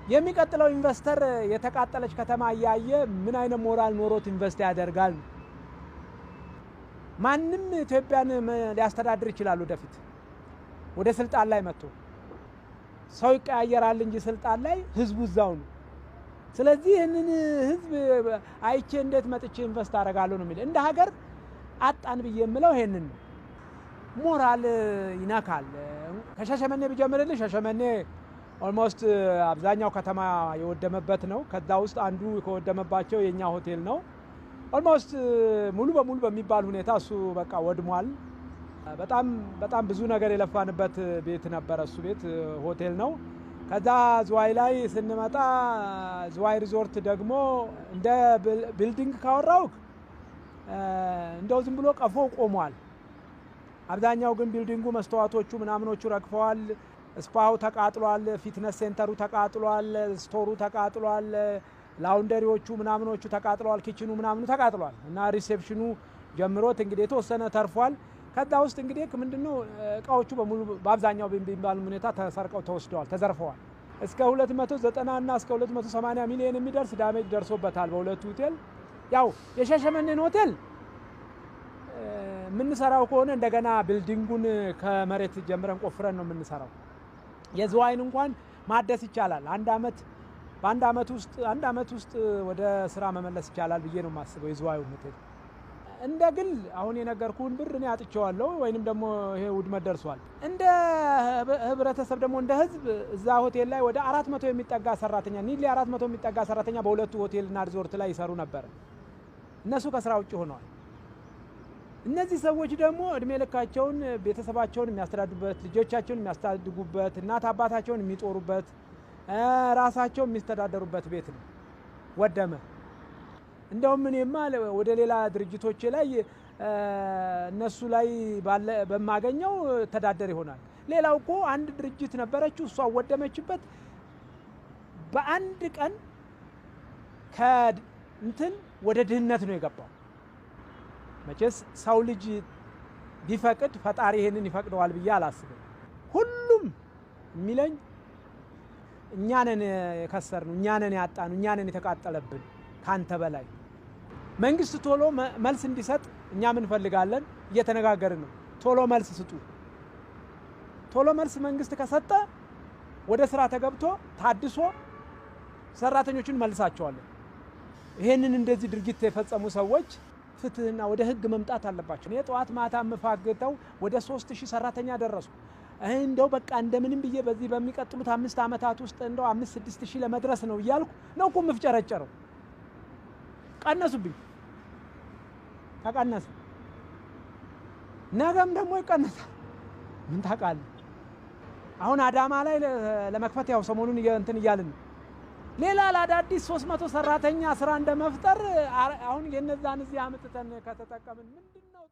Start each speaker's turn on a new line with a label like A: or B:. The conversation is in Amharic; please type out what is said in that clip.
A: የሚቀጥለው ኢንቨስተር የተቃጠለች ከተማ ያያየ ምን አይነት ሞራል ኖሮት ኢንቨስት ያደርጋል? ማንንም ኢትዮጵያን ሊያስተዳድር ይችላል ወደ ስልጣን ላይ መጥቶ ሰው ይቀያየራል እንጂ ስልጣን ላይ ህዝቡ እዛው ነው። ስለዚህ ይሄንን ህዝብ አይቼ እንዴት መጥቼ ኢንቨስት አደርጋለሁ ነው የሚል። እንደ ሀገር አጣን ብዬ የምለው ይሄንን ነው። ሞራል ይናካል። ከሻሸመኔ ቢጀምርልሽ ሻሸመኔ ኦልሞስት አብዛኛው ከተማ የወደመበት ነው። ከዛ ውስጥ አንዱ ከወደመባቸው የኛ ሆቴል ነው። ኦልሞስት ሙሉ በሙሉ በሚባል ሁኔታ እሱ በቃ ወድሟል። በጣም ብዙ ነገር የለፋንበት ቤት ነበር። እሱ ቤት ሆቴል ነው። ከዛ ዝዋይ ላይ ስንመጣ ዝዋይ ሪዞርት ደግሞ እንደ ቢልዲንግ ካወራው እንደው ዝም ብሎ ቀፎ ቆሟል። አብዛኛው ግን ቢልዲንጉ መስተዋቶቹ ምናምኖቹ ረግፈዋል። ስፓው ተቃጥሏል፣ ፊትነስ ሴንተሩ ተቃጥሏል፣ ስቶሩ ተቃጥሏል፣ ላውንደሪዎቹ ምናምኖቹ ተቃጥሏል፣ ኪችኑ ምናምኑ ተቃጥሏል እና ሪሴፕሽኑ ጀምሮት እንግዲህ የተወሰነ ተርፏል። ከዛ ውስጥ እንግዲህ ምንድነው እቃዎቹ በሙሉ በአብዛኛው በሚባል ሁኔታ ተሰርቀው ተወስደዋል፣ ተዘርፈዋል። እስከ 290 እና እስከ 280 ሚሊዮን የሚደርስ ዳሜጅ ደርሶበታል በሁለቱ ሆቴል። ያው የሻሸመኔን ሆቴል ምንሰራው ከሆነ እንደገና ቢልዲንጉን ከመሬት ጀምረን ቆፍረን ነው ምንሰራው። የዝዋይን እንኳን ማደስ ይቻላል። በአንድ አመት ውስጥ ወደ ስራ መመለስ ይቻላል ብዬ ነው የማስበው። የዝዋዩ ሆቴል እንደ ግል አሁን የነገርኩን ብር እኔ አጥቼዋለሁ ወይንም ደግሞ ይሄ ውድመት ደርሷል። እንደ ህብረተሰብ ደግሞ እንደ ህዝብ እዛ ሆቴል ላይ ወደ 400 የሚጠጋ ሰራተኛ ኒሊ 400 የሚጠጋ ሰራተኛ በሁለቱ ሆቴልና ሪዞርት ላይ ይሰሩ ነበር። እነሱ ከስራ ውጪ ሆነዋል። እነዚህ ሰዎች ደግሞ እድሜ ልካቸውን ቤተሰባቸውን የሚያስተዳድሩበት፣ ልጆቻቸውን የሚያስተዳድጉበት፣ እናት አባታቸውን የሚጦሩበት፣ ራሳቸውን የሚስተዳደሩበት ቤት ነው ወደመ። እንደውም እኔማ ወደ ሌላ ድርጅቶች ላይ እነሱ ላይ በማገኘው ተዳደር ይሆናል። ሌላው እኮ አንድ ድርጅት ነበረችው እሷ ወደመችበት። በአንድ ቀን ከእንትን ወደ ድህነት ነው የገባው። መቼስ ሰው ልጅ ቢፈቅድ ፈጣሪ ይሄንን ይፈቅደዋል ብዬ አላስብም። ሁሉም የሚለኝ እኛ ነን የከሰርነው፣ እኛ ነን ያጣነው፣ እኛ ነን የተቃጠለብን ካንተ በላይ። መንግስት ቶሎ መልስ እንዲሰጥ እኛ ምን ፈልጋለን እየተነጋገርን ነው። ቶሎ መልስ ስጡ። ቶሎ መልስ መንግስት ከሰጠ ወደ ስራ ተገብቶ ታድሶ ሰራተኞችን መልሳቸዋለን። ይሄንን እንደዚህ ድርጊት የፈጸሙ ሰዎች ፍትህና ወደ ህግ መምጣት አለባቸው። የጧት ማታ መፋገተው ወደ 3000 ሰራተኛ ደረሱ። እንደው በቃ እንደምንም ብዬ በዚህ በሚቀጥሉት 5 አመታት ውስጥ እንደው 5-6 ሺህ ለመድረስ ነው ይያልኩ ነው እኮ ምፍጨረጨረው። ቀነሱብኝ። ተቀነሰ። ነገም ደግሞ ይቀነሳል። ምን ታውቃለህ? አሁን አዳማ ላይ ለመክፈት ያው ሰሞኑን እንትን እያልን ሌላ ለአዳዲስ 300 ሰራተኛ ስራ እንደመፍጠር አሁን የነዛን እዚህ አመጥተን ከተጠቀምን ምንድነው